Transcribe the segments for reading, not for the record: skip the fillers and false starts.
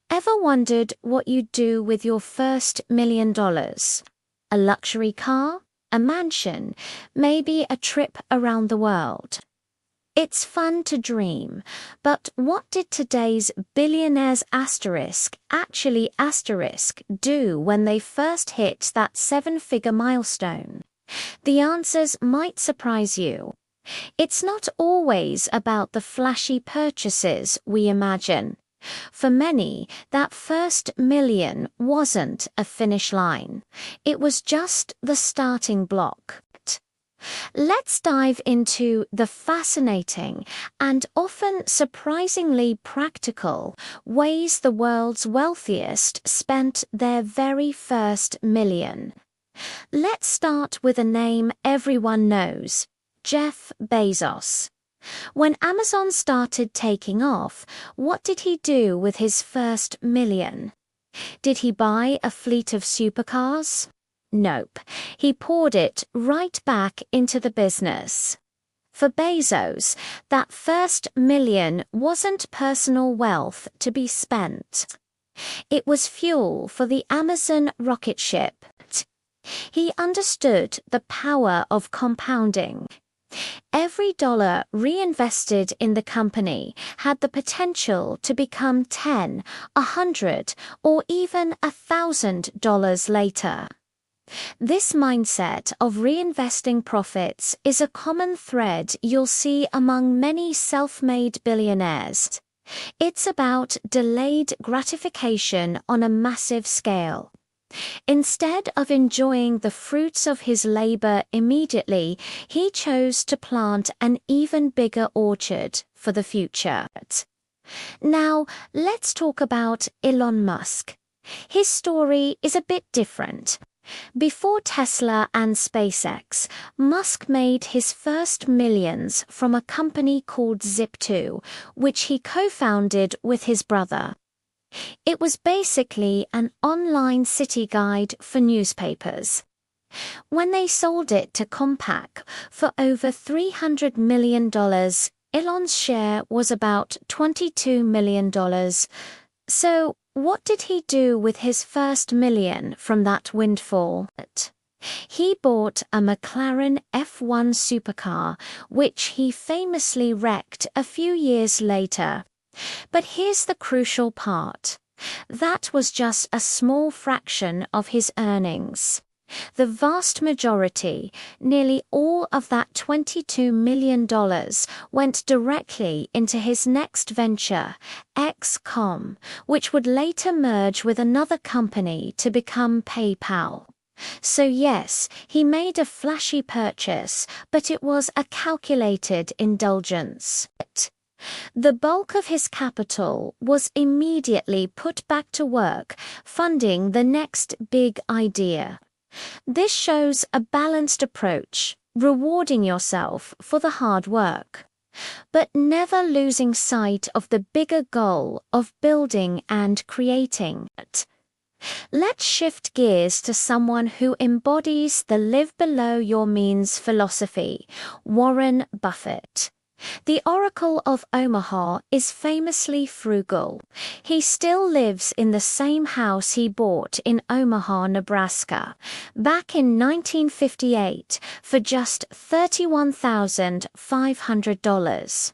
Ever wondered what you'd do with your first $1 million? A luxury car? A mansion? Maybe a trip around the world? It's fun to dream, but what did today's billionaires actually do when they first hit that seven-figure milestone? The answers might surprise you. It's not always about the flashy purchases we imagine. For many, that first million wasn't a finish line. It was just the starting block. Let's dive into the fascinating and often surprisingly practical ways the world's wealthiest spent their very first million. Let's start with a name everyone knows, Jeff Bezos. When Amazon started taking off, what did he do with his first million? Did he buy a fleet of supercars? Nope, he poured it right back into the business. For Bezos, that first million wasn't personal wealth to be spent. It was fuel for the Amazon rocket ship. He understood the power of compounding. Every dollar reinvested in the company had the potential to become $10, $100, or even $1,000 later. This mindset of reinvesting profits is a common thread you'll see among many self-made billionaires. It's about delayed gratification on a massive scale. Instead of enjoying the fruits of his labor immediately, he chose to plant an even bigger orchard for the future. Now, let's talk about Elon Musk. His story is a bit different. Before Tesla and SpaceX, Musk made his first millions from a company called Zip2, which he co-founded with his brother. It was basically an online city guide for newspapers. When they sold it to Compaq for over $300 million, Elon's share was about $22 million. So, what did he do with his first million from that windfall? He bought a McLaren F1 supercar, which he famously wrecked a few years later. But here's the crucial part. That was just a small fraction of his earnings. The vast majority, nearly all of that $22 million, went directly into his next venture, XCOM, which would later merge with another company to become PayPal. So yes, he made a flashy purchase, but it was a calculated indulgence. The bulk of his capital was immediately put back to work, funding the next big idea. This shows a balanced approach, rewarding yourself for the hard work, but never losing sight of the bigger goal of building and creating. Let's shift gears to someone who embodies the live below your means philosophy, Warren Buffett. The Oracle of Omaha is famously frugal. He still lives in the same house he bought in Omaha, Nebraska, back in 1958 for just $31,500.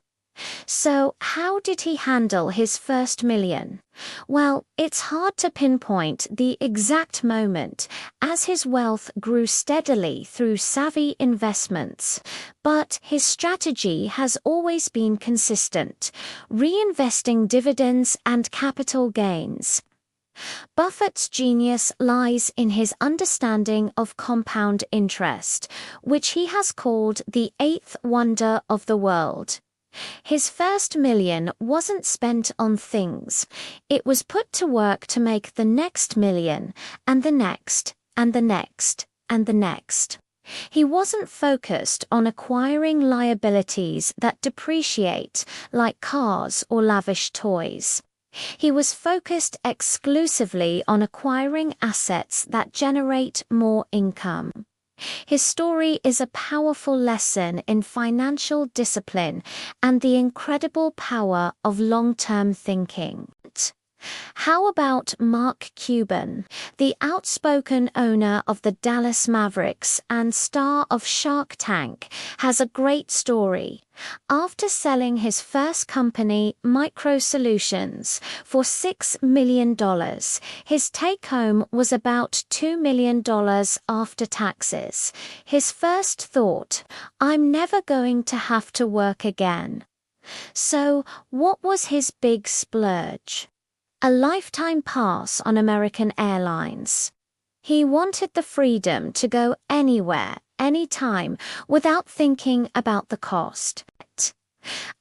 So, how did he handle his first million? Well, it's hard to pinpoint the exact moment, as his wealth grew steadily through savvy investments. But his strategy has always been consistent, reinvesting dividends and capital gains. Buffett's genius lies in his understanding of compound interest, which he has called the eighth wonder of the world. His first million wasn't spent on things. It was put to work to make the next million, and the next, and the next, and the next. He wasn't focused on acquiring liabilities that depreciate, like cars or lavish toys. He was focused exclusively on acquiring assets that generate more income. His story is a powerful lesson in financial discipline and the incredible power of long-term thinking. How about Mark Cuban, the outspoken owner of the Dallas Mavericks and star of Shark Tank, has a great story. After selling his first company, Micro Solutions, for $6 million, his take-home was about $2 million after taxes. His first thought, "I'm never going to have to work again." So, what was his big splurge? A lifetime pass on American Airlines. He wanted the freedom to go anywhere, anytime, without thinking about the cost.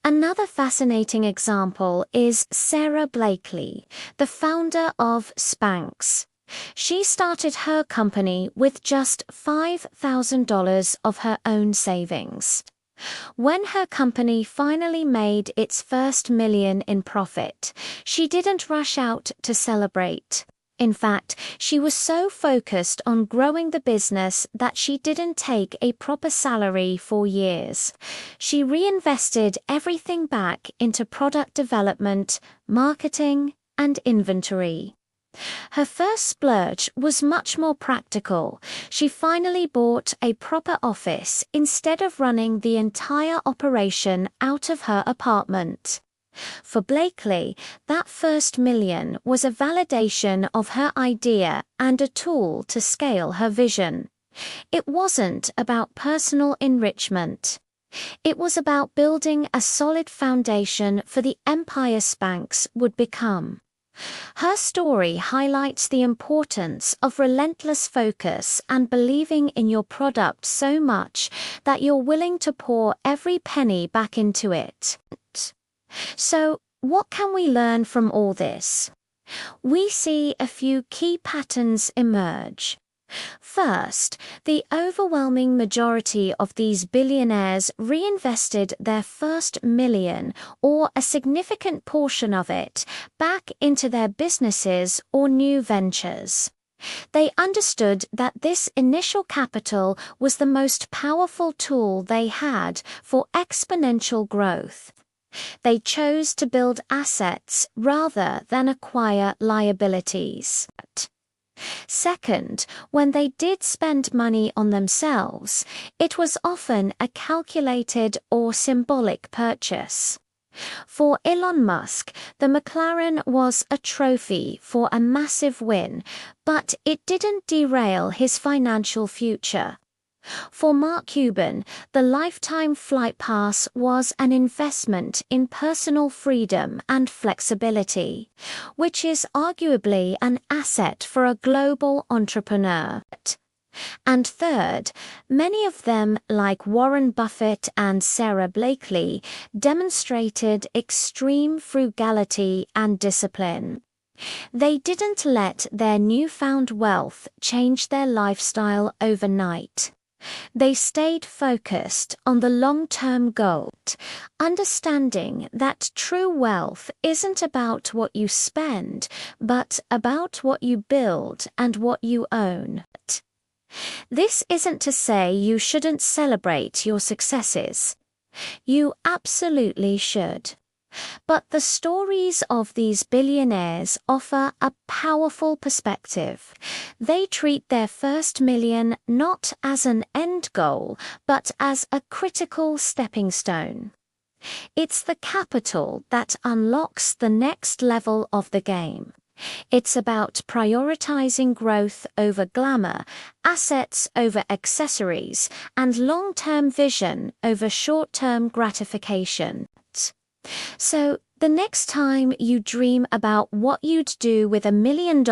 Another fascinating example is Sarah Blakely, the founder of Spanx. She started her company with just $5,000 of her own savings. When her company finally made its first million in profit, she didn't rush out to celebrate. In fact, she was so focused on growing the business that she didn't take a proper salary for years. She reinvested everything back into product development, marketing, and inventory. Her first splurge was much more practical. She finally bought a proper office instead of running the entire operation out of her apartment. For Blakely, that first million was a validation of her idea and a tool to scale her vision. It wasn't about personal enrichment. It was about building a solid foundation for the empire Spanx would become. Her story highlights the importance of relentless focus and believing in your product so much that you're willing to pour every penny back into it. So, what can we learn from all this? We see a few key patterns emerge. First, the overwhelming majority of these billionaires reinvested their first million, or a significant portion of it, back into their businesses or new ventures. They understood that this initial capital was the most powerful tool they had for exponential growth. They chose to build assets rather than acquire liabilities. Second, when they did spend money on themselves, it was often a calculated or symbolic purchase. For Elon Musk, the McLaren was a trophy for a massive win, but it didn't derail his financial future. For Mark Cuban, the lifetime flight pass was an investment in personal freedom and flexibility, which is arguably an asset for a global entrepreneur. And third, many of them, like Warren Buffett and Sarah Blakely, demonstrated extreme frugality and discipline. They didn't let their newfound wealth change their lifestyle overnight. They stayed focused on the long-term goal, understanding that true wealth isn't about what you spend, but about what you build and what you own. This isn't to say you shouldn't celebrate your successes. You absolutely should. But the stories of these billionaires offer a powerful perspective. They treat their first million not as an end goal, but as a critical stepping stone. It's the capital that unlocks the next level of the game. It's about prioritizing growth over glamour, assets over accessories, and long-term vision over short-term gratification. So, the next time you dream about what you'd do with $1 million,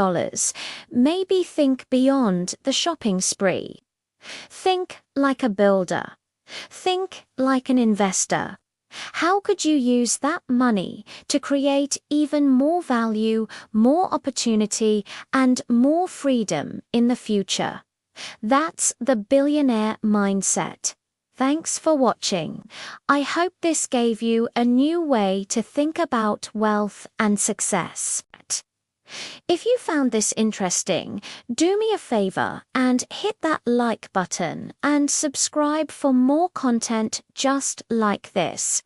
maybe think beyond the shopping spree. Think like a builder. Think like an investor. How could you use that money to create even more value, more opportunity, and more freedom in the future? That's the billionaire mindset. Thanks for watching. I hope this gave you a new way to think about wealth and success. If you found this interesting, do me a favor and hit that like button and subscribe for more content just like this.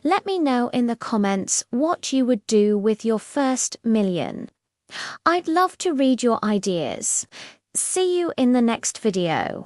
Let me know in the comments what you would do with your first million. I'd love to read your ideas. See you in the next video.